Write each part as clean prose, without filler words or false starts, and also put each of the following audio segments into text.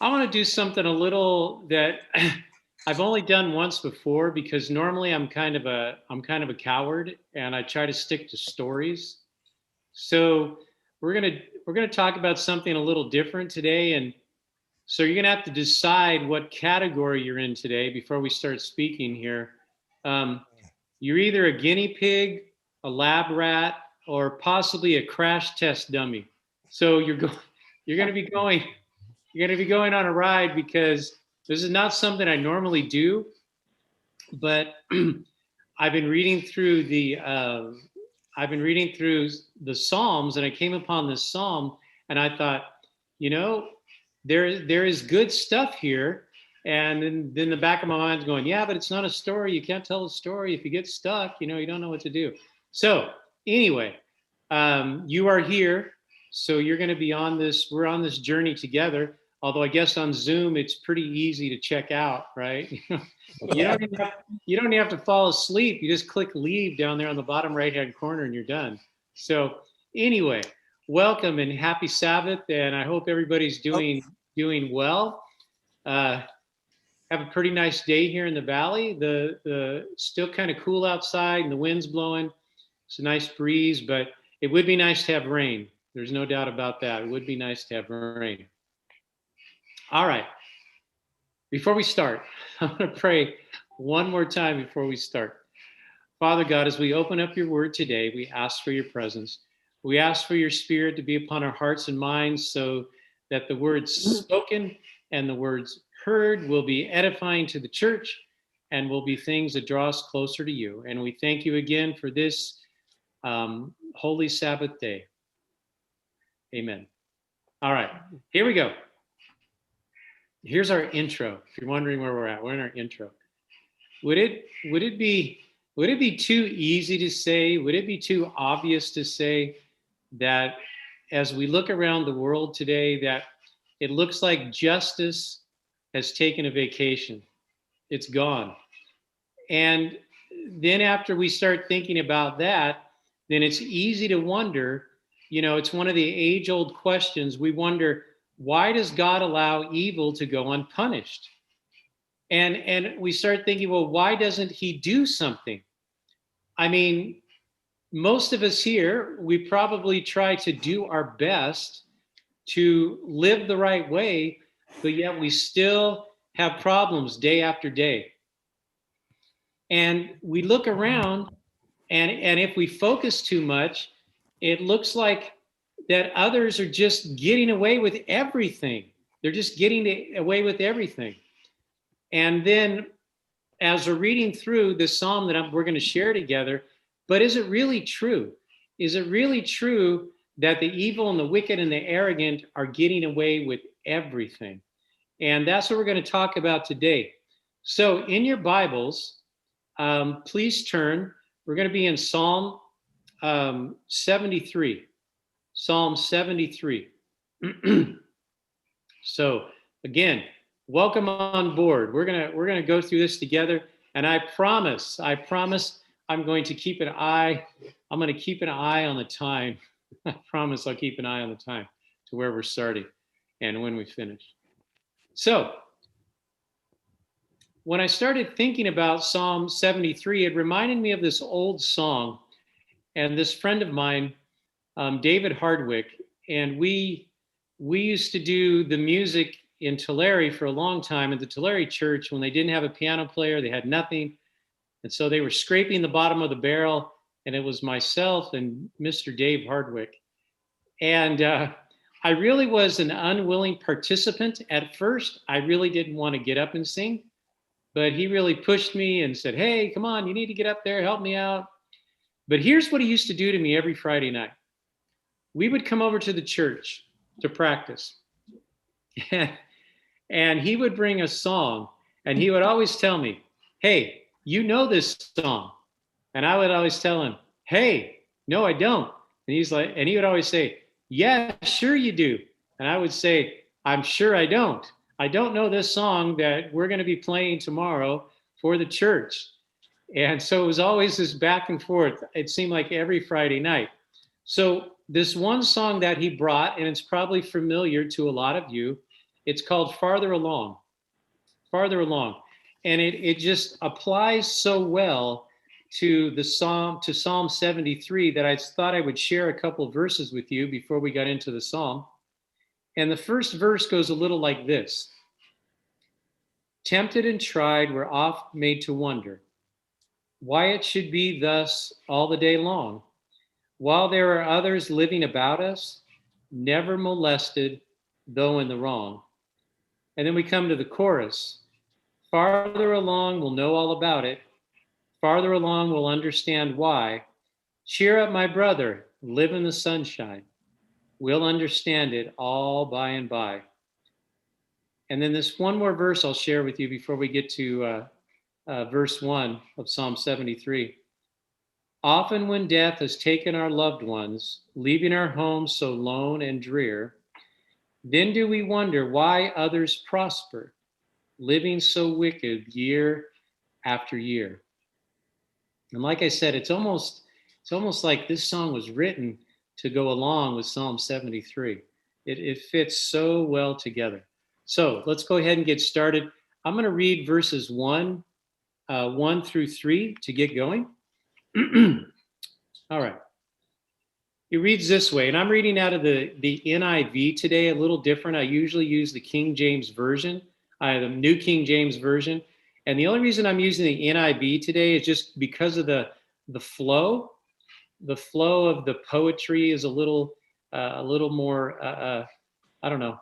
I want to do something a little that I've only done once before because normally I'm kind of a coward and I try to stick to stories. So we're gonna talk about something a little different today, and so you're gonna have to decide what category you're in today before we start speaking here. Um, you're either a guinea pig, a lab rat, or possibly a crash test dummy. So you're gonna be going you're going to be going on a ride because this is not something I normally do, but I've been reading through the Psalms, and I came upon this Psalm, and I thought, you know, there is good stuff here. And then the back of my mind's going, yeah, but it's not a story. You can't tell a story if you get stuck. You don't know what to do. So anyway, you are here, so you're going to be on this. We're on this journey together. Although I guess on Zoom it's pretty easy to check out, right? you Yeah. don't even have, you don't even have to fall asleep. You just click leave down there on the bottom right hand corner, and you're done. So anyway, welcome and happy Sabbath, and I hope everybody's Oh, doing well. Uh, have a pretty nice day here in the valley. The still kind of cool outside, and the wind's blowing. It's a nice breeze, but it would be nice to have rain. There's no doubt about that. It would be nice to have rain. All right. Before we start, I'm going to pray one more time before we start. Father God, as we open up your word today, we ask for your presence. We ask for your spirit to be upon our hearts and minds so that the words spoken and the words heard will be edifying to the church and will be things that draw us closer to you. And we thank you again for this holy Sabbath day. Amen. All right, here we go. Here's our intro. If you're wondering where we're at, we're in our intro. Would it would it be would it be too easy to say? Would it be too obvious to say that as we look around the world today, that it looks like justice has taken a vacation? It's gone. And then after we start thinking about that, then it's easy to wonder, it's one of the age old questions. We wonder, why does God allow evil to go unpunished? And we start thinking, well, why doesn't he do something? I mean, most of us here, we probably try to do our best to live the right way, but yet we still have problems day after day. And we look around, and if we focus too much, it looks like that others are just getting away with everything. They're just getting away with everything. And then as we're reading through this psalm that we're going to share together, but is it really true? Is it really true that the evil and the wicked and the arrogant are getting away with everything? And that's what we're going to talk about today. So in your Bibles, please turn. We're going to be in Psalm 73. Psalm 73. So again, welcome on board. We're gonna go through this together, and I promise I'm going to keep an eye. I'm going to keep an eye on the time. I promise I'll keep an eye on the time to where we're starting and when we finish. So when I started thinking about Psalm 73, it reminded me of this old song, and this friend of mine, David Hardwick, and we used to do the music in Tulare for a long time at the Tulare church. When they didn't have a piano player, they had nothing, and so they were scraping the bottom of the barrel, and it was myself and Mr. Dave Hardwick. And I really was an unwilling participant at first. I really didn't want to get up and sing, but he really pushed me and said, "Hey, come on, you need to get up there, help me out." But here's what he used to do to me every Friday night. We would come over to the church to practice. And he would bring a song, and he would always tell me, "Hey, you know this song." And I would always tell him, "Hey, no, I don't." And he would always say, "Yeah, sure you do." And I would say, "I'm sure I don't. I don't know this song that we're going to be playing tomorrow for the church." And so it was always this back and forth. It seemed like every Friday night. So this one song that he brought, and it's probably familiar to a lot of you, It's called Farther Along. Farther Along. And it just applies so well to Psalm 73 that I thought I would share a couple of verses with you before we got into the psalm. And the first verse goes a little like this. Tempted and tried, we're oft made to wonder why it should be thus all the day long, while there are others living about us, never molested, though in the wrong. And then we come to the chorus. Farther along, we'll know all about it. Farther along, we'll understand why. Cheer up, my brother, live in the sunshine. We'll understand it all by and by. And then this one more verse I'll share with you before we get to verse 1 of Psalm 73. Often when death has taken our loved ones, leaving our homes so lone and drear, then do we wonder why others prosper, living so wicked year after year. And like I said, it's almost like this song was written to go along with Psalm 73. It fits so well together. So let's go ahead and get started. I'm going to read verses 1 through 3 to get going. All right. It reads this way, and I'm reading out of the NIV today, a little different. I usually use the King James Version, the New King James Version. And the only reason I'm using the NIV today is just because of the flow. The flow of the poetry is a little more, I don't know.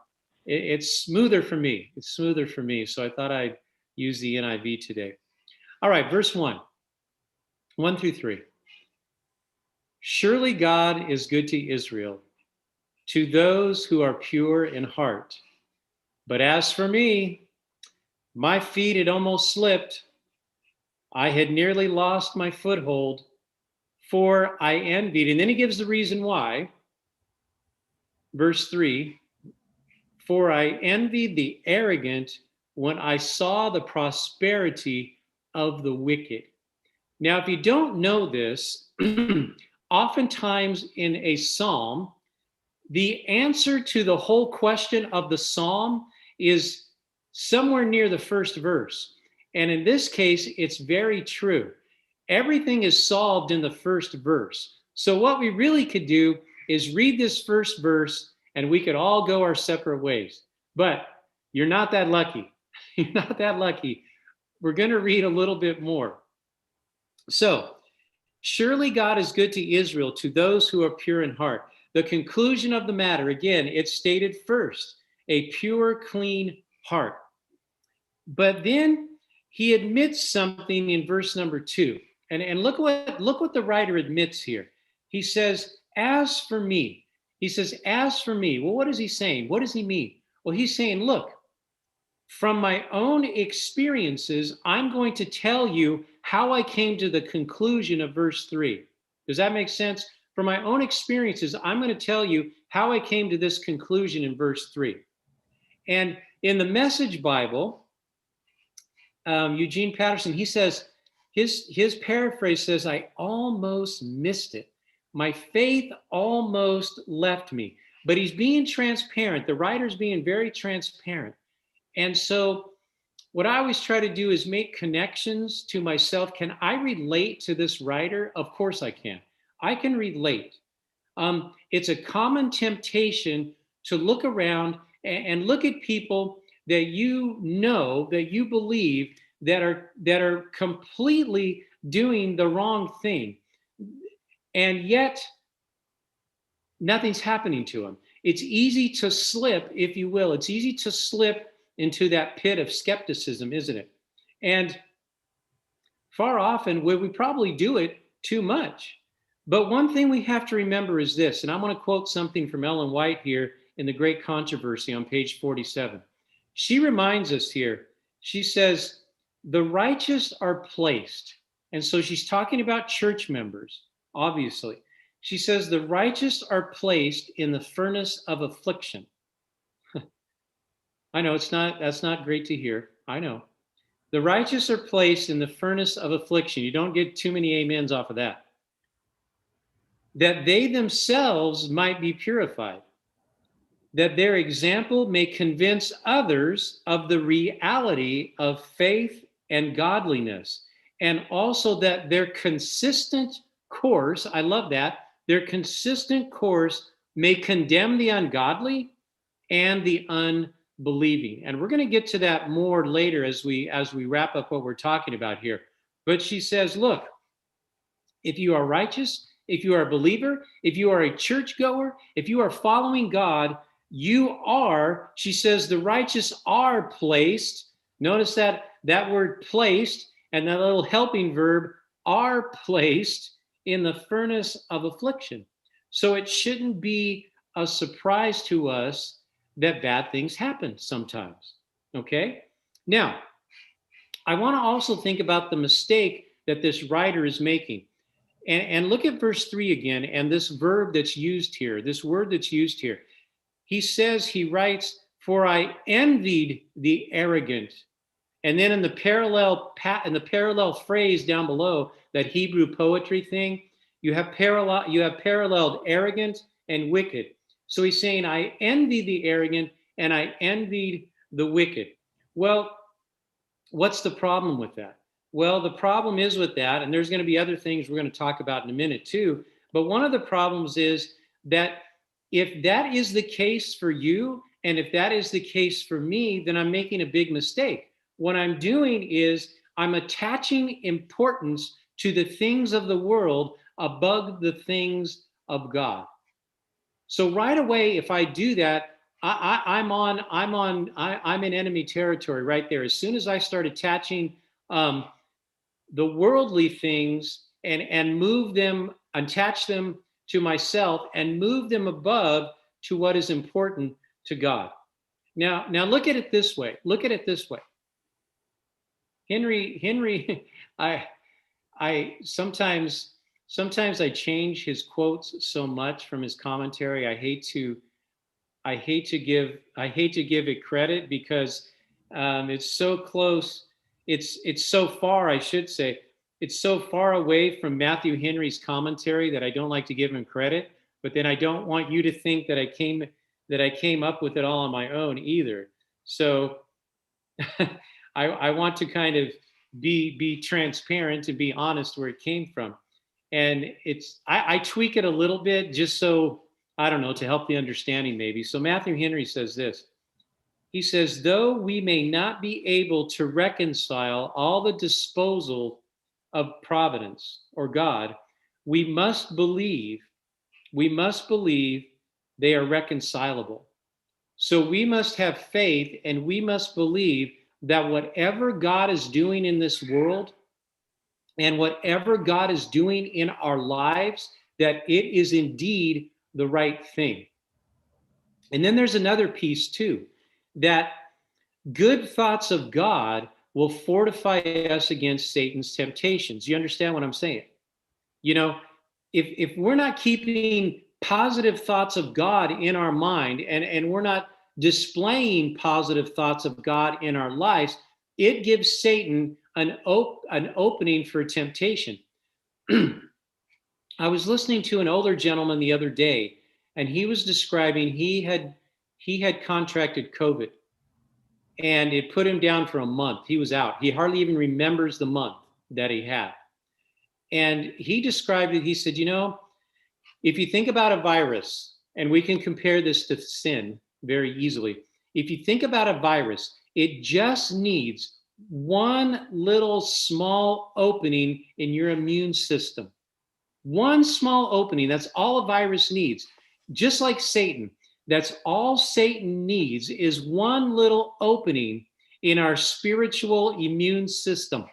It's smoother for me. It's smoother for me. So I thought I'd use the NIV today. All right, verse 1 through 3. Surely God is good to Israel, to those who are pure in heart. But as for me, my feet had almost slipped. I had nearly lost my foothold, for I envied. And then he gives the reason why. Verse 3, for I envied the arrogant when I saw the prosperity of the wicked. Now, if you don't know this, oftentimes in a psalm, the answer to the whole question of the psalm is somewhere near the first verse. And in this case, it's very true. Everything is solved in the first verse. So what we really could do is read this first verse and we could all go our separate ways. But you're not that lucky. You're not that lucky. We're going to read a little bit more. So, surely God is good to Israel, to those who are pure in heart. The conclusion of the matter, again, it's stated first, a pure, clean heart. But then he admits something in verse number 2. And look what the writer admits here. He says, as for me. He says, as for me. Well, what is he saying? What does he mean? Well, he's saying, look, from my own experiences, I'm going to tell you how I came to the conclusion of verse 3. Does that make sense? From my own experiences, I'm going to tell you how I came to this conclusion in verse 3. And in the Message Bible, Eugene Patterson, he says, his paraphrase says, I almost missed it. My faith almost left me. But he's being transparent. The writer's being very transparent. And so what I always try to do is make connections to myself. Can I relate to this writer? Of course I can. I can relate. It's a common temptation to look around and look at people that you know, that you believe that are completely doing the wrong thing. And yet nothing's happening to them. It's easy to slip, if you will. It's easy to slip into that pit of skepticism, isn't it? And far often, where we probably do it too much. But one thing we have to remember is this, and I'm going to quote something from Ellen White here in The Great Controversy on page 47. She reminds us here, she says, the righteous are placed. And so she's talking about church members, obviously. She says, the righteous are placed in the furnace of affliction. I know that's not great to hear. I know. The righteous are placed in the furnace of affliction. You don't get too many amens off of that. That they themselves might be purified. that their example may convince others of the reality of faith and godliness, and also that their consistent course, I love that, their consistent course may condemn the ungodly and the unbelieving. And we're going to get to that more later as we wrap up what we're talking about here. But she says, look, if you are righteous, if you are a believer, if you are a churchgoer, if you are following God, you are, she says, the righteous are placed. Notice that word placed and that little helping verb, are placed in the furnace of affliction. So it shouldn't be a surprise to us that bad things happen sometimes. Okay? Now, I want to also think about the mistake that this writer is making. And look at verse 3 again, and this verb that's used here, this word that's used here. He says, he writes, for I envied the arrogant. And then in the parallel phrase down below, that Hebrew poetry thing, you have paralleled arrogant and wicked. So he's saying, I envy the arrogant and I envied the wicked. Well, what's the problem with that? Well, the problem is with that, and there's going to be other things we're going to talk about in a minute too, but one of the problems is that if that is the case for you, and if that is the case for me, then I'm making a big mistake. What I'm doing is I'm attaching importance to the things of the world above the things of God. So right away, if I do that, I'm in enemy territory right there. As soon as I start attaching the worldly things and move them, attach them to myself and move them above to what is important to God. Now look at it this way. Look at it this way. Henry, I sometimes I change his quotes so much from his commentary. I hate to give it credit because it's so close. It's so far, I should say, it's so far away from Matthew Henry's commentary that I don't like to give him credit. But then I don't want you to think that I came up with it all on my own either. So I want to kind of be transparent and be honest where it came from. And I tweak it a little bit just so, I don't know, to help the understanding maybe. So Matthew Henry says this. He says, though we may not be able to reconcile all the disposal of providence or God, we must believe they are reconcilable. So we must have faith and we must believe that whatever God is doing in this world and whatever God is doing in our lives, that it is indeed the right thing. And then there's another piece too, that good thoughts of God will fortify us against Satan's temptations. You understand what I'm saying? You know, if we're not keeping positive thoughts of God in our mind and we're not displaying positive thoughts of God in our lives, it gives Satan an opening for temptation. I was listening to an older gentleman the other day, and he was describing he had contracted COVID, and it put him down for a month. He was out. He hardly even remembers the month that he had. And he described it. He said, you know, if you think about a virus, and we can compare this to sin very easily. If you think about a virus, it just needs one little small opening in your immune system. One small opening, that's all a virus needs. Just like Satan, that's all Satan needs is one little opening in our spiritual immune system.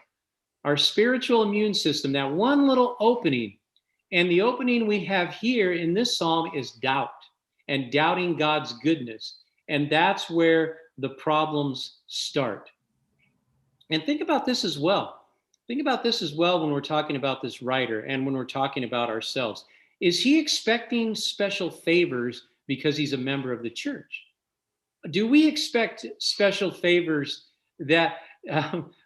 Our spiritual immune system, that one little opening. And the opening we have here in this psalm is doubt and doubting God's goodness. And that's where the problems start. And think about this as well. Think about this as well when we're talking about this writer and when we're talking about ourselves. Is he expecting special favors because he's a member of the church? Do we expect special favors that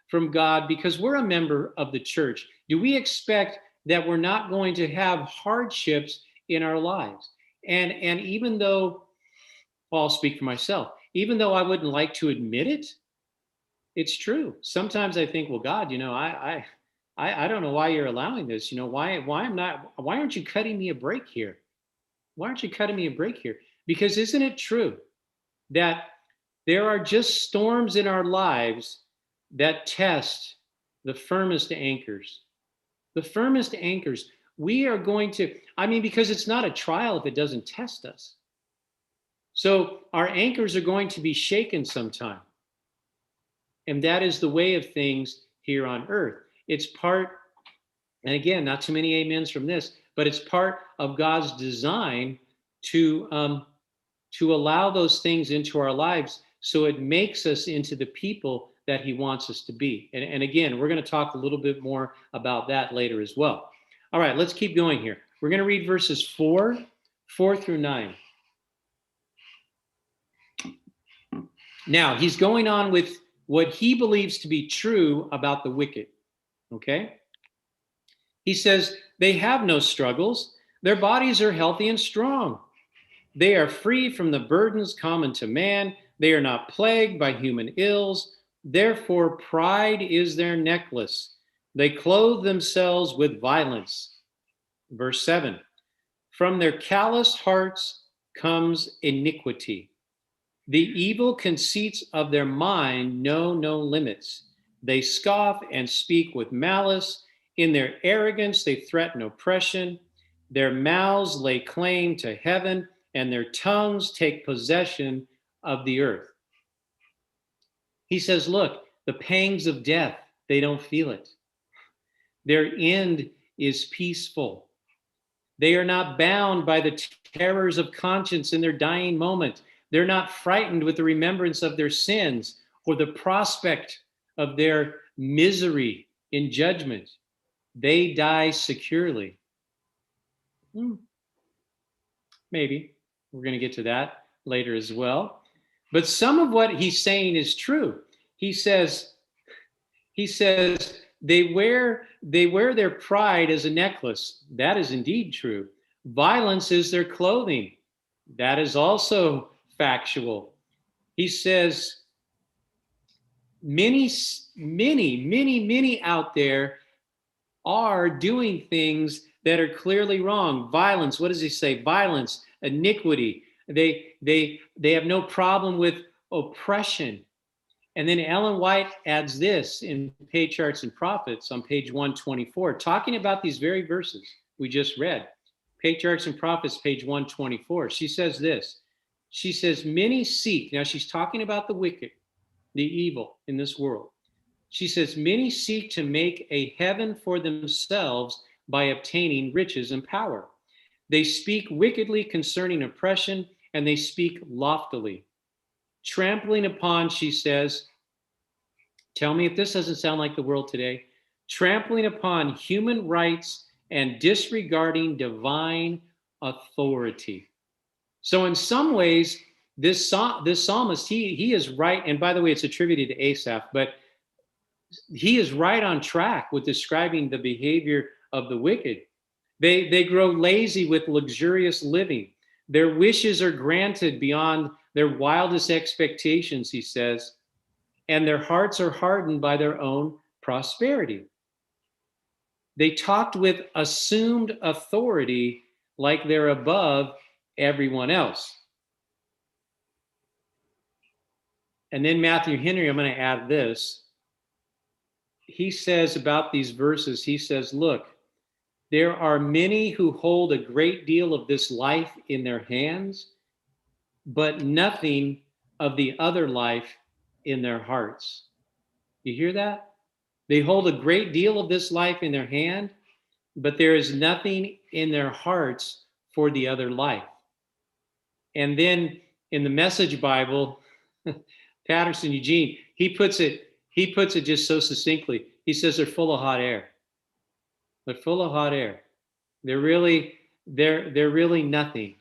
from God because we're a member of the church? Do we expect that we're not going to have hardships in our lives? And even though Well, I'll speak for myself. Even though I wouldn't like to admit it, it's true. Sometimes I think, well, God, I don't know why you're allowing this. Why aren't you cutting me a break here? Why aren't you cutting me a break here? Because isn't it true that there are just storms in our lives that test the firmest anchors? The firmest anchors. We are going to, because it's not a trial if it doesn't test us. So our anchors are going to be shaken sometime. And that is the way of things here on earth. It's part, and again, not too many amens from this, but it's part of God's design to allow those things into our lives so it makes us into the people that he wants us to be. And again, we're going to talk a little bit more about that later as well. All right, let's keep going here. We're going to read verses 4 through 9. Now, he's going on with what he believes to be true about the wicked. Okay? He says, they have no struggles. Their bodies are healthy and strong. They are free from the burdens common to man. They are not plagued by human ills. Therefore, pride is their necklace. They clothe themselves with violence. Verse 7, from their callous hearts comes iniquity. The evil conceits of their mind know no limits. They scoff and speak with malice. In their arrogance, they threaten oppression. Their mouths lay claim to heaven, and their tongues take possession of the earth. He says, look, the pangs of death, they don't feel it. Their end is peaceful. They are not bound by the terrors of conscience in their dying moment. They're not frightened with the remembrance of their sins or the prospect of their misery in judgment. They die securely. Maybe. We're going to get to that later as well. But some of what he's saying is true. He says they wear their pride as a necklace. That is indeed true. Violence is their clothing. That is also factual. He says many out there are doing things that are clearly wrong. Violence, what does he say? Violence, iniquity. They have no problem with oppression. And then Ellen White adds this in Patriarchs and Prophets on page 124, talking about these very verses we just read. Patriarchs and Prophets, page 124. She says this. She says, many seek, now she's talking about the wicked, the evil in this world. She says, many seek to make a heaven for themselves by obtaining riches and power. They speak wickedly concerning oppression, and they speak loftily. Trampling upon, she says, tell me if this doesn't sound like the world today, trampling upon human rights and disregarding divine authority. So in some ways, this psalmist, he is right. And by the way, it's attributed to Asaph, but he is right on track with describing the behavior of the wicked. They grow lazy with luxurious living. Their wishes are granted beyond their wildest expectations, he says, and their hearts are hardened by their own prosperity. They talked with assumed authority like they're above everyone else. And then Matthew Henry, I'm going to add this. He says about these verses, he says, look, there are many who hold a great deal of this life in their hands, but nothing of the other life in their hearts. You hear that? They hold a great deal of this life in their hand, but there is nothing in their hearts for the other life. And then in the Message Bible, Patterson Eugene, he puts it just so succinctly. He says they're full of hot air. They're full of hot air. They're really nothing.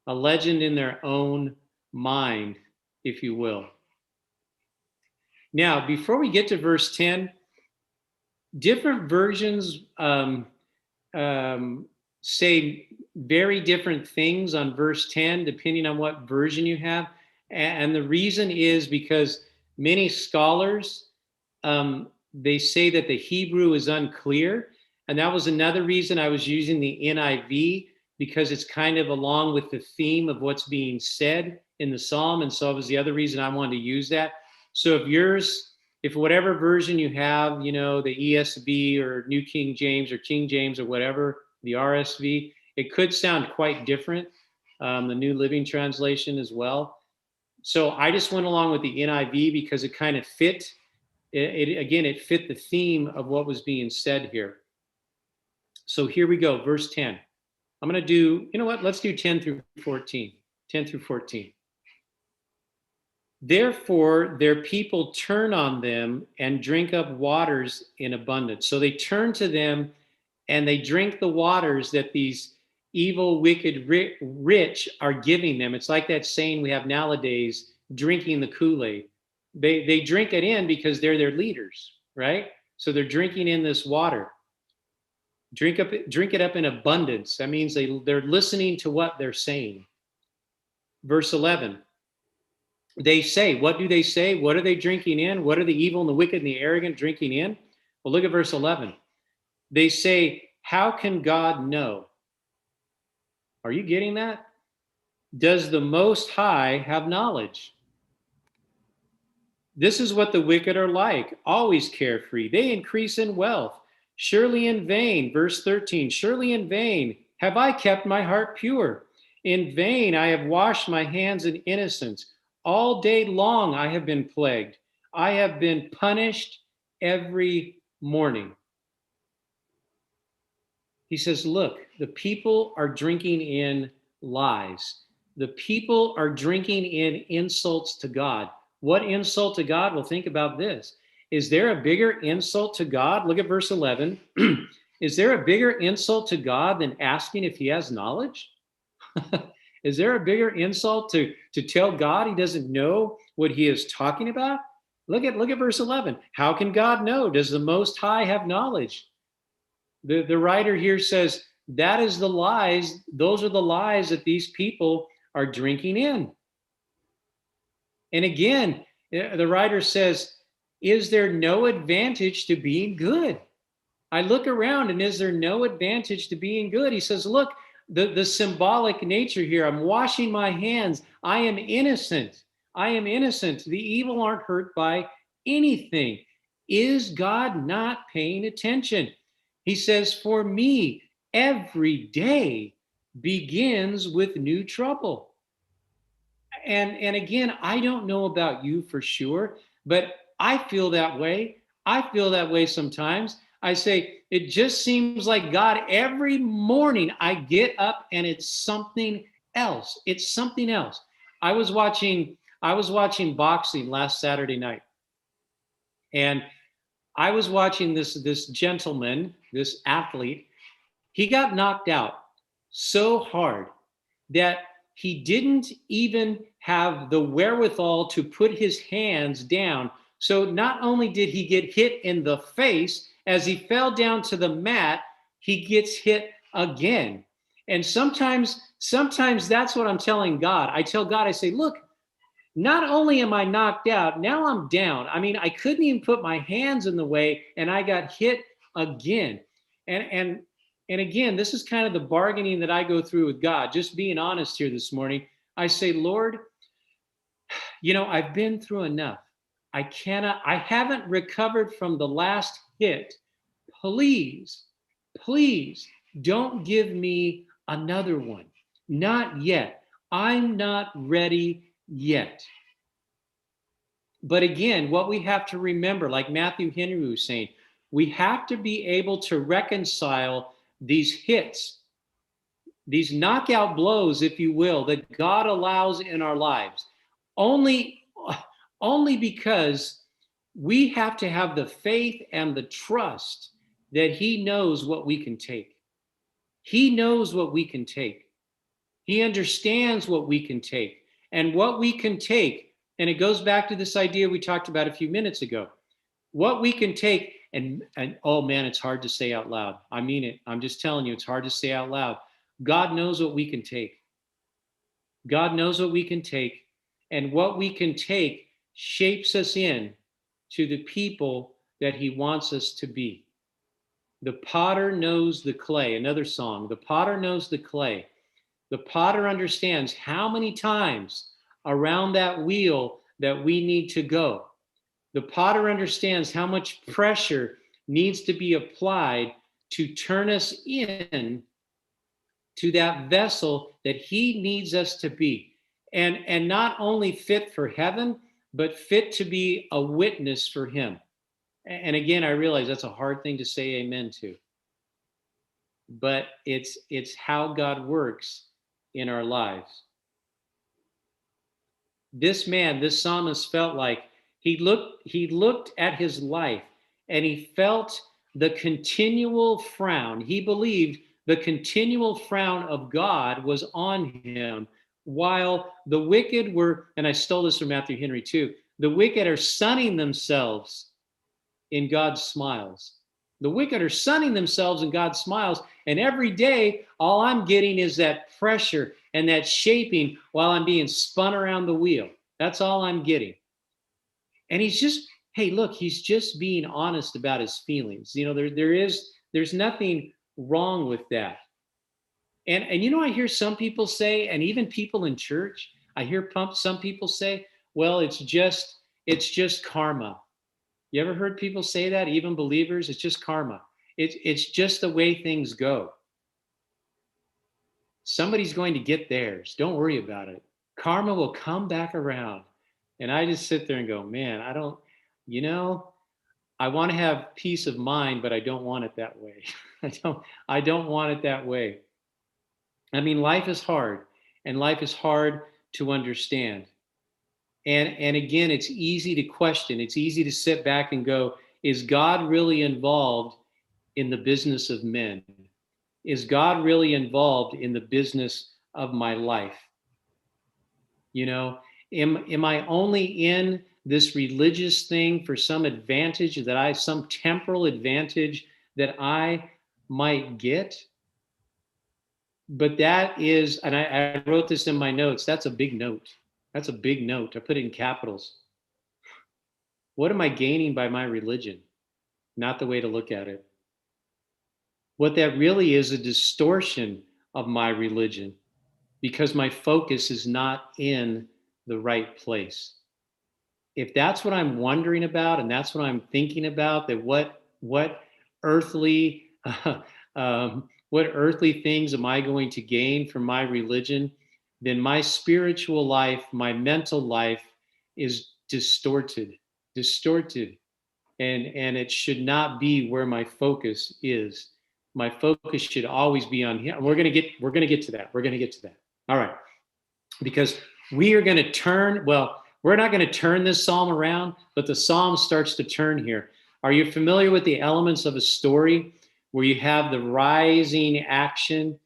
A legend in their own mind, if you will. Now, before we get to verse 10, different versions say very different things on verse 10, depending on what version you have. And the reason is because many scholars, they say that the Hebrew is unclear. And that was another reason I was using the NIV, because it's kind of along with the theme of what's being said in the Psalm. And so it was the other reason I wanted to use that. So if whatever version you have, the ESV or New King James or King James or whatever, the RSV, it could sound quite different. The New Living Translation as well. So I just went along with the NIV because it kind of fit. It fit the theme of what was being said here. So here we go, verse 10. I'm going to do, let's do 10 through 14. 10 through 14. Therefore, their people turn on them and drink up waters in abundance. So they turn to them and they drink the waters that these evil, wicked, rich are giving them. It's like that saying we have nowadays, drinking the Kool-Aid. They drink it in because they're their leaders, right? So they're drinking in this water. Drink it up in abundance. That means they're listening to what they're saying. Verse 11. They say, what do they say? What are they drinking in? What are the evil and the wicked and the arrogant drinking in? Well, look at verse 11. They say, how can God know? Are you getting that? Does the Most High have knowledge? This is what the wicked are like, always carefree. They increase in wealth. Surely in vain, verse 13, surely in vain have I kept my heart pure. In vain I have washed my hands in innocence. All day long I have been plagued. I have been punished every morning. He says, look, the people are drinking in lies. The people are drinking in insults to God. What insult to God? Well, think about this. Is there a bigger insult to God? Look at verse 11. Is there a bigger insult to God than asking if he has knowledge? Is there a bigger insult to tell God he doesn't know what he is talking about? Look at verse 11. How can God know? Does the Most High have knowledge? The writer here says that is the lies. Those are the lies that these people are drinking in. And again, the writer says, is there no advantage to being good? I look around and is there no advantage to being good? He says, look, the symbolic nature here. I'm washing my hands. I am innocent. I am innocent. The evil aren't hurt by anything. Is God not paying attention? He says, for me, every day begins with new trouble. And again, I don't know about you for sure, but I feel that way. I feel that way sometimes. I say, it just seems like God, every morning I get up and it's something else. It's something else. I was watching boxing last Saturday night. And I was watching this gentleman, this athlete. He got knocked out so hard that he didn't even have the wherewithal to put his hands down. So not only did he get hit in the face, as he fell down to the mat, he gets hit again. And sometimes that's what I'm telling God. I tell God, I say, look, not only am I knocked out, now I'm down. I mean, I couldn't even put my hands in the way and I got hit again. And again, this is kind of the bargaining that I go through with God, just being honest here this morning. I say, Lord, I've been through enough. I haven't recovered from the last hit. Please don't give me another one. Not yet. I'm not ready yet. But again, what we have to remember, like Matthew Henry was saying, we have to be able to reconcile these hits, these knockout blows, if you will, that God allows in our lives, only because we have to have the faith and the trust that he knows what we can take. He knows what we can take. He understands what we can take. And what we can take, and it goes back to this idea we talked about a few minutes ago, what we can take And oh man, it's hard to say out loud. I mean it. I'm just telling you, it's hard to say out loud. God knows what we can take. God knows what we can take, and what we can take shapes us in to the people that he wants us to be. The potter knows the clay. Another song. The potter knows the clay. The potter understands how many times around that wheel that we need to go. The potter understands how much pressure needs to be applied to turn us in to that vessel that he needs us to be. And not only fit for heaven, but fit to be a witness for him. And again, I realize that's a hard thing to say amen to, but it's how God works in our lives. This man, this psalmist, felt like he looked at his life, and he felt the continual frown. He believed the continual frown of God was on him, while the wicked were, and I stole this from Matthew Henry too, the wicked are sunning themselves in God's smiles. The wicked are sunning themselves in God's smiles. And every day, all I'm getting is that pressure and that shaping while I'm being spun around the wheel. That's all I'm getting. And he's just, hey, look, he's just being honest about his feelings. You know, there's nothing wrong with that. And you know, I hear some people say, and even people in church, I hear some people say, well, it's just karma. You ever heard people say that, even believers? It's just karma. It's just the way things go. Somebody's going to get theirs. Don't worry about it. Karma will come back around. And I just sit there and go, man, I don't, I want to have peace of mind, but I don't want it that way. I don't want it that way. I mean, life is hard, and life is hard to understand. And again, it's easy to question. It's easy to sit back and go, is God really involved in the business of men? Is God really involved in the business of my life? You know, am I only in this religious thing for some advantage some temporal advantage that I might get? But that is, and I wrote this in my notes, that's a big note. That's a big note. I put it in capitals. What am I gaining by my religion? Not the way to look at it. What that really is a distortion of my religion, because my focus is not in the right place. If that's what I'm wondering about, and that's what I'm thinking about, that what earthly what earthly things am I going to gain from my religion, then my spiritual life, my mental life is distorted, and it should not be where my focus is. My focus should always be on him. We're gonna get to that. All right, because we are going to turn. Well, we're not going to turn this psalm around, but the psalm starts to turn here. Are you familiar with the elements of a story where you have the rising action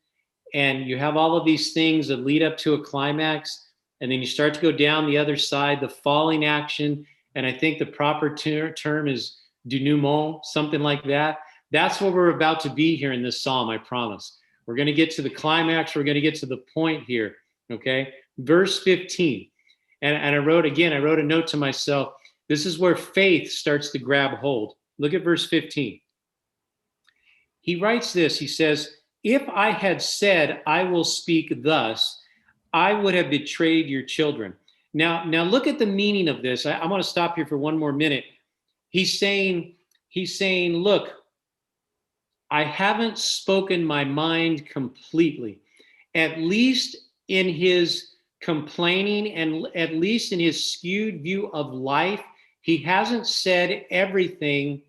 and you have all of these things that lead up to a climax, and then you start to go down the other side, the falling action, and I think the proper term is denouement, something like that. That's what we're about to be here in this psalm, I promise. We're going to get to the climax. We're going to get to the point here, okay? Verse 15. And I wrote a note to myself. This is where faith starts to grab hold. Look at verse 15. He writes this. He says, if I had said, I will speak thus, I would have betrayed your children. Now look at the meaning of this. I want to stop here for one more minute. He's saying, look, I haven't spoken my mind completely. At least in his complaining and at least in his skewed view of life, he hasn't said everything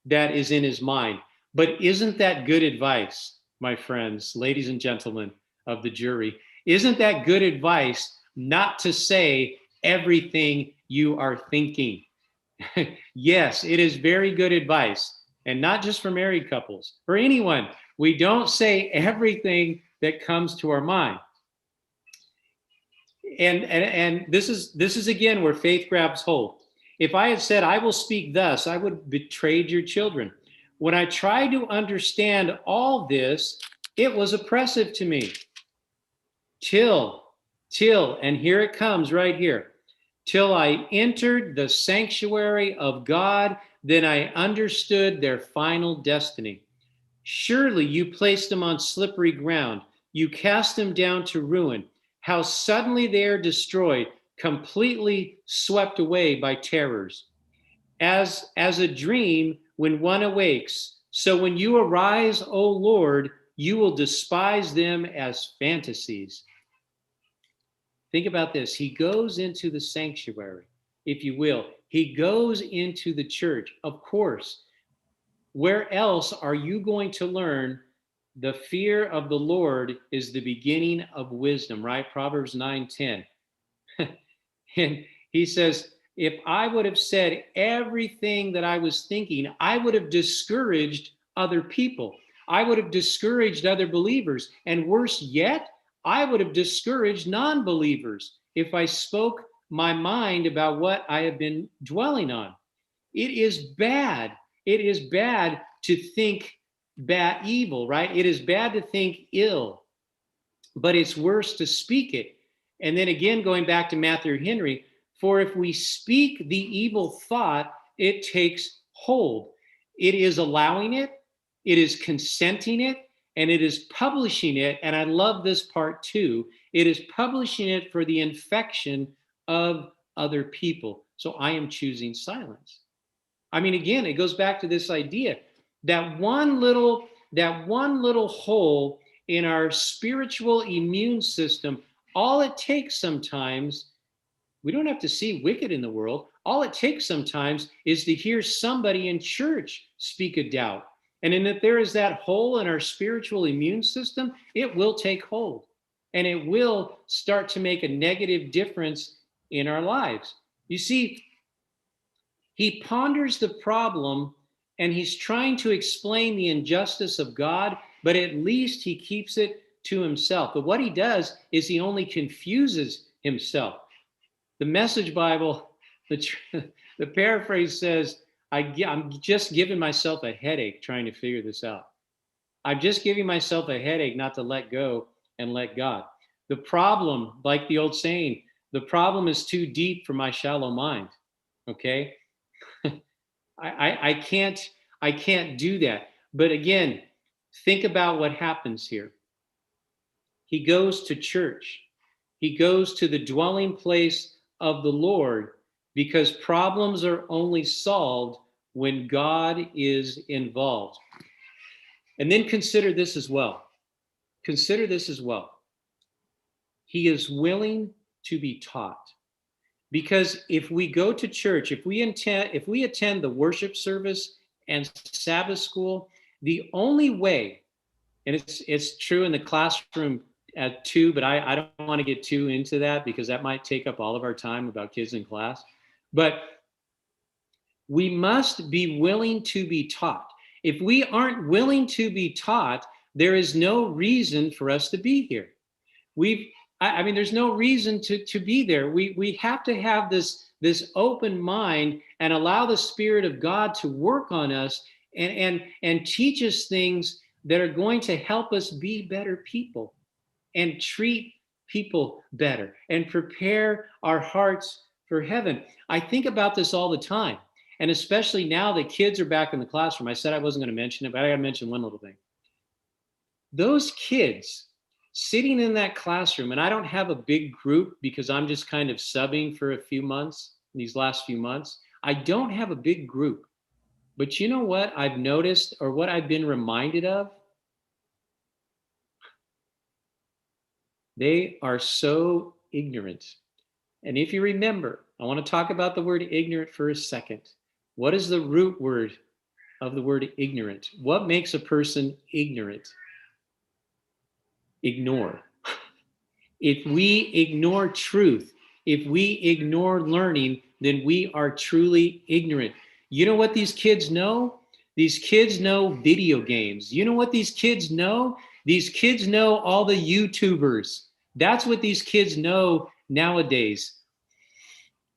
that is in his mind. But isn't that good advice, my friends, ladies and gentlemen of the jury? Isn't that good advice not to say everything you are thinking? Yes, it is very good advice. And not just for married couples, for anyone. We don't say everything that comes to our mind. And this is again where faith grabs hold. If I had said, I will speak thus, I would have betrayed your children. When I tried to understand all this, it was oppressive to me. Till, and here it comes right here. Till I entered the sanctuary of God, then I understood their final destiny. Surely you placed them on slippery ground. You cast them down to ruin. How suddenly they are destroyed, completely swept away by terrors. As a dream when one awakes, so when you arise, O Lord, you will despise them as fantasies. Think about this. He goes into the sanctuary, if you will. He goes into the church. Of course, where else are you going to learn the fear of the Lord is the beginning of wisdom, right? Proverbs 9:10. And he says, if I would have said everything that I was thinking, I would have discouraged other people. I would have discouraged other believers. And worse yet, I would have discouraged non-believers if I spoke my mind about what I have been dwelling on. It is bad. It is bad to think bad, evil, right? It is bad to think ill, but it's worse to speak it. And then again, going back to Matthew Henry, for if we speak the evil thought, it takes hold. It is allowing it, it is consenting it, and it is publishing it. And I love this part too. It is publishing it for the infection of other people. So I am choosing silence. I mean, again, it goes back to this idea that one little hole in our spiritual immune system, all it takes sometimes, we don't have to see wicked in the world. All it takes sometimes is to hear somebody in church speak a doubt. And then if there is that hole in our spiritual immune system, it will take hold and it will start to make a negative difference in our lives. You see, he ponders the problem and he's trying to explain the injustice of God, but at least he keeps it to himself. But what he does is he only confuses himself. The Message Bible, the paraphrase says, I'm just giving myself a headache trying to figure this out. I'm just giving myself a headache not to let go and let God. The problem, like the old saying, the problem is too deep for my shallow mind. Okay? I can't do that. But again, think about what happens here. He goes to church. He goes to the dwelling place of the Lord because problems are only solved when God is involved. And then consider this as well. Consider this as well. He is willing to be taught. Because if we go to church, if we attend the worship service and Sabbath school, the only way, and it's true in the classroom too, but I don't want to get too into that because that might take up all of our time about kids in class. But we must be willing to be taught. If we aren't willing to be taught, there is no reason for us to be here. I mean, there's no reason to be there. We have to have this open mind and allow the Spirit of God to work on us and teach us things that are going to help us be better people and treat people better and prepare our hearts for heaven. I think about this all the time. And especially now that kids are back in the classroom. I said I wasn't going to mention it, but I got to mention one little thing. Those kids sitting in that classroom, and I don't have a big group because I'm just kind of subbing for a few months, these last few months. I don't have a big group. But you know what I've noticed or what I've been reminded of? They are so ignorant. And if you remember, I want to talk about the word ignorant for a second. What is the root word of the word ignorant? What makes a person ignorant? Ignore. If we ignore truth, if we ignore learning, then we are truly ignorant. You know what these kids know? These kids know video games. You know what these kids know? These kids know all the YouTubers. That's what these kids know nowadays.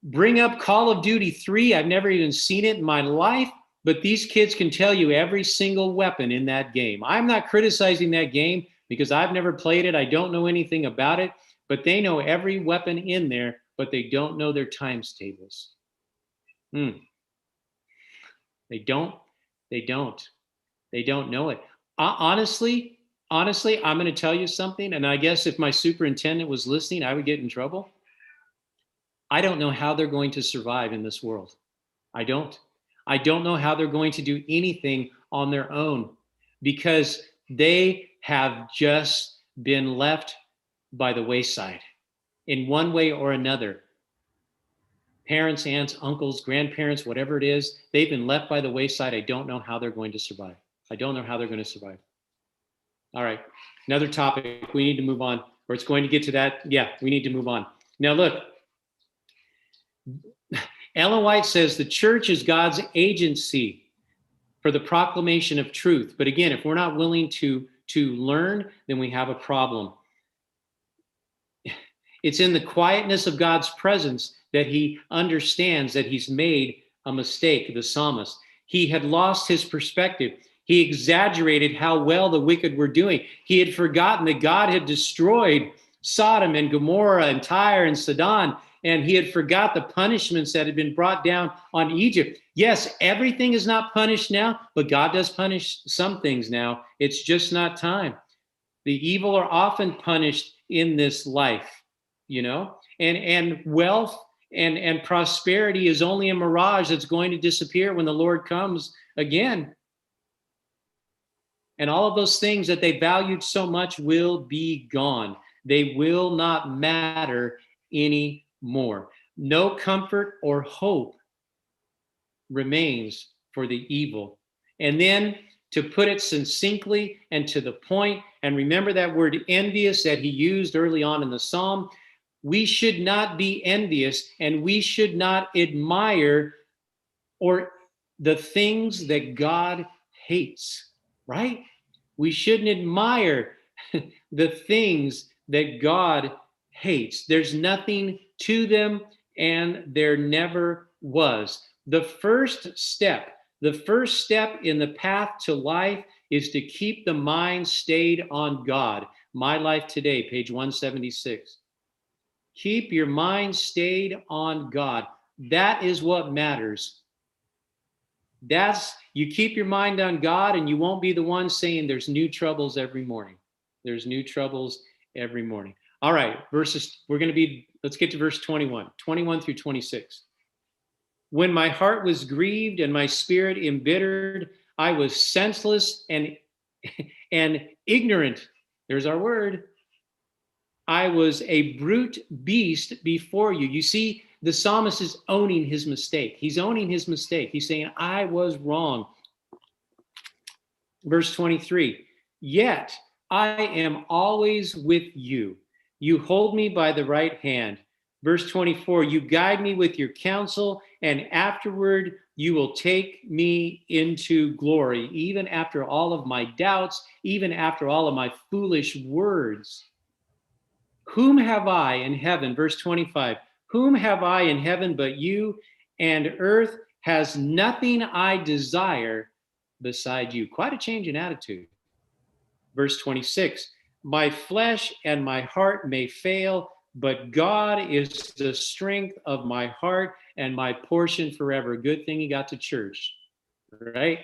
Bring up Call of Duty 3. I've never even seen it in my life, but these kids can tell you every single weapon in that game. I'm not criticizing that game because I've never played it. I don't know anything about it, but they know every weapon in there, but they don't know their times tables. They don't. They don't. They don't know it. Honestly, I'm going to tell you something, and I guess if my superintendent was listening, I would get in trouble. I don't know how they're going to survive in this world. I don't. I don't know how they're going to do anything on their own because they have just been left by the wayside in one way or another. Parents, aunts, uncles, grandparents, whatever it is, they've been left by the wayside. I don't know how they're going to survive. I don't know how they're going to survive. All right, another topic. We need to move on, or it's going to get to that. Yeah, we need to move on. Now, look, Ellen White says the church is God's agency for the proclamation of truth. But again, if we're not willing to learn, then we have a problem. It's in the quietness of God's presence that he understands that he's made a mistake, the psalmist. He had lost his perspective. He exaggerated how well the wicked were doing. He had forgotten that God had destroyed Sodom and Gomorrah and Tyre and Sidon, and he had forgot the punishments that had been brought down on Egypt. Yes, everything is not punished now, but God does punish some things now. It's just not time. The evil are often punished in this life, you know, and wealth and prosperity is only a mirage that's going to disappear when the Lord comes again. And all of those things that they valued so much will be gone. They will not matter anymore. No comfort or hope remains for the evil. And then to put it succinctly and to the point, and remember that word envious that he used early on in the psalm, we should not be envious and we should not admire or the things that God hates, right? We shouldn't admire the things that God hates. There's nothing to them, and there never was. The first step in the path to life is to keep the mind stayed on God. My Life Today, page 176. Keep your mind stayed on God. That is what matters. You keep your mind on God and you won't be the one saying there's new troubles every morning. There's new troubles every morning. All right, let's get to verse 21 through 26. When my heart was grieved and my spirit embittered, I was senseless and ignorant. There's our word. I was a brute beast before you. You see, the psalmist is owning his mistake. He's owning his mistake. He's saying, I was wrong. Verse 23, yet I am always with you. You hold me by the right hand. Verse 24, you guide me with your counsel, and afterward you will take me into glory, even after all of my doubts, even after all of my foolish words. Whom have I in heaven? Verse 25, whom have I in heaven but you, and earth has nothing I desire beside you. Quite a change in attitude. Verse 26, my flesh and my heart may fail, but God is the strength of my heart and my portion forever. Good thing he got to church, right?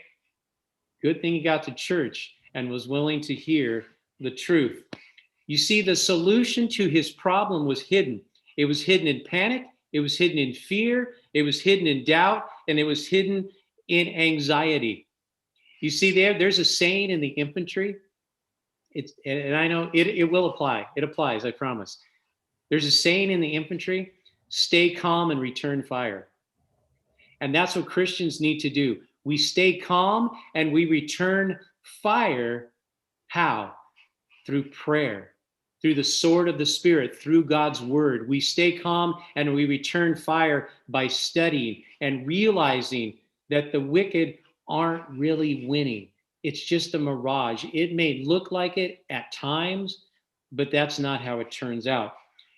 Good thing he got to church and was willing to hear the truth. You see, the solution to his problem was hidden. It was hidden in panic. It was hidden in fear. It was hidden in doubt. And it was hidden in anxiety. You see, there's a saying in the infantry. And I know it will apply. It applies, I promise. There's a saying in the infantry, stay calm and return fire. And that's what Christians need to do. We stay calm and we return fire. How? Through prayer, through the sword of the Spirit, through God's word. We stay calm and we return fire by studying and realizing that the wicked aren't really winning. It's just a mirage. It may look like it at times, but that's not how it turns out.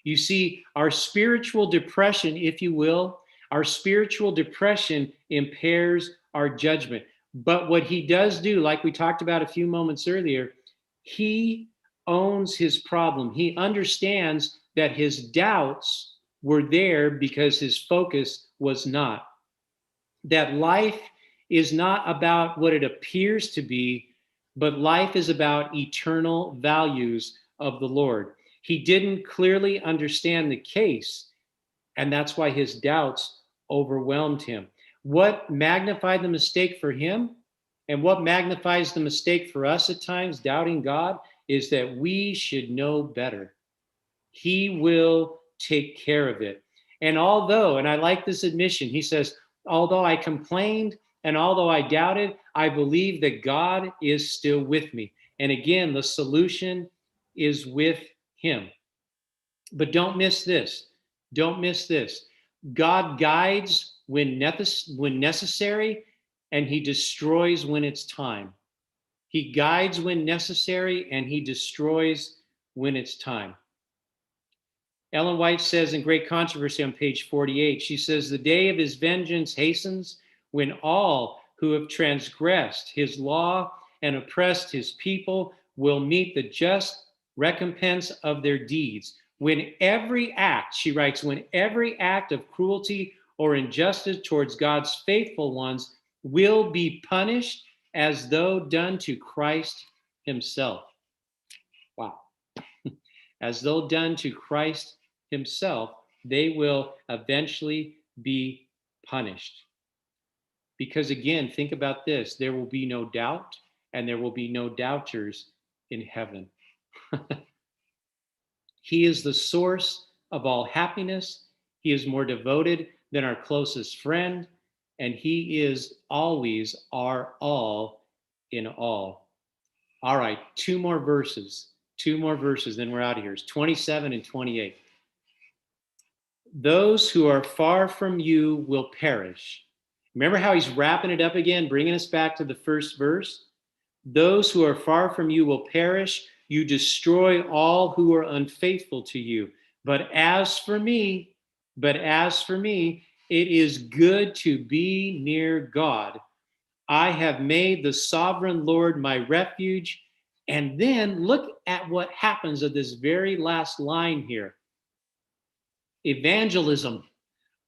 You see, our spiritual depression, if you will, our spiritual depression impairs our judgment. But what he does do, like we talked about a few moments earlier, he owns his problem. He understands that his doubts were there because his focus was not. That life is not about what it appears to be, but life is about eternal values of the Lord. He didn't clearly understand the case, and that's why his doubts overwhelmed him. What magnified the mistake for him and what magnifies the mistake for us at times, doubting God, is that we should know better. He will take care of it. And I like this admission, he says, although I complained and although I doubted, I believe that God is still with me. And again, the solution is with him. But don't miss this. Don't miss this. God guides when necessary, and he destroys when it's time. He guides when necessary, and he destroys when it's time. Ellen White says in Great Controversy on page 48, she says, the day of his vengeance hastens when all who have transgressed his law and oppressed his people will meet the just recompense of their deeds. When every act, she writes, when every act of cruelty or injustice towards God's faithful ones will be punished as though done to Christ himself. Wow. As though done to Christ himself, they will eventually be punished. Because again, think about this, there will be no doubt and there will be no doubters in heaven. He is the source of all happiness. He is more devoted than our closest friend, and he is always our all in all. All right, two more verses, then we're out of here. It's 27 and 28. Those who are far from you will perish. Remember how he's wrapping it up again, bringing us back to the first verse? Those who are far from you will perish. You destroy all who are unfaithful to you. But as for me, it is good to be near God. I have made the sovereign Lord my refuge. And then look at what happens at this very last line here. Evangelism.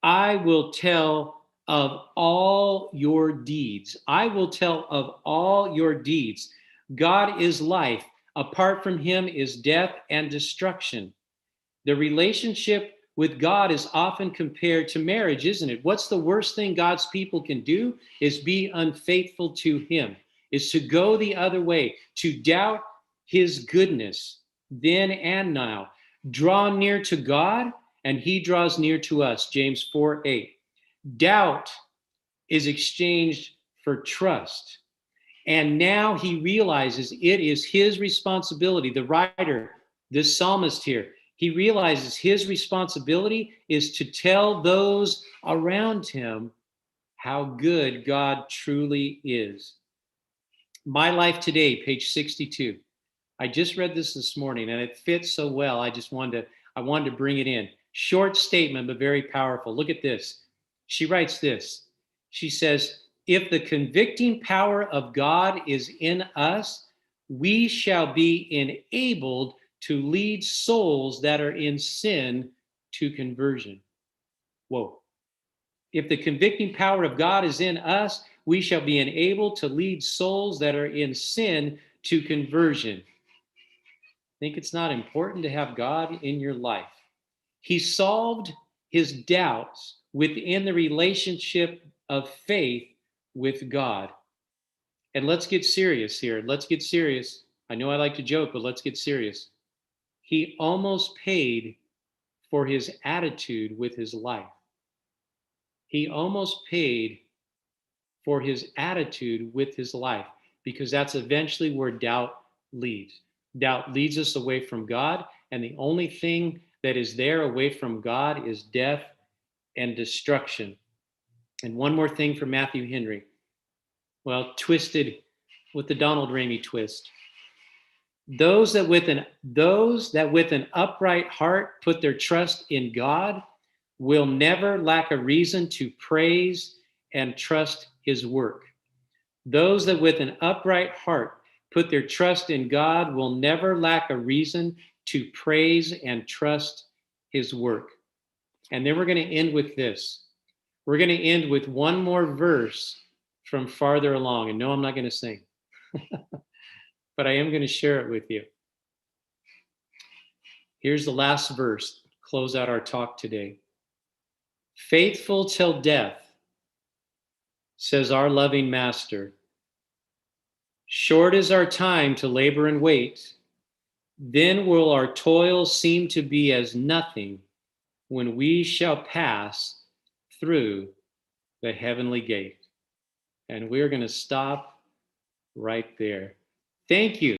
I will tell of all your deeds. I will tell of all your deeds. God is life. Apart from him is death and destruction. The relationship with God is often compared to marriage, isn't it? What's the worst thing God's people can do is be unfaithful to him, is to go the other way, to doubt his goodness then and now. Draw near to God and he draws near to us, James 4:8. Doubt is exchanged for trust. And now he realizes it is his responsibility. The writer, this psalmist here, he realizes his responsibility is to tell those around him how good God truly is. My Life Today, page 62. I just read this morning and it fits so well. I wanted to bring it in. Short statement, but very powerful. Look at this. She writes this. She says, if the convicting power of God is in us, we shall be enabled to lead souls that are in sin to conversion. Whoa. If the convicting power of God is in us, we shall be enabled to lead souls that are in sin to conversion. Think it's not important to have God in your life. He solved his doubts within the relationship of faith with God. And let's get serious here. Let's get serious. I know I like to joke, but let's get serious. He almost paid for his attitude with his life. He almost paid for his attitude with his life, because that's eventually where doubt leads. Doubt leads us away from God, and the only thing that is there away from God is death and destruction. And one more thing from Matthew Henry. Well, twisted with the Donald Ramey twist. Those that with an upright heart put their trust in God will never lack a reason to praise and trust his work. Those that with an upright heart put their trust in God will never lack a reason to praise and trust his work. And then we're going to end with this. We're going to end with one more verse from farther along. And no, I'm not going to sing, but I am going to share it with you. Here's the last verse, close out our talk today. Faithful till death, says our loving master. Short is our time to labor and wait. Then will our toil seem to be as nothing when we shall pass through the heavenly gate. And we're going to stop right there. Thank you.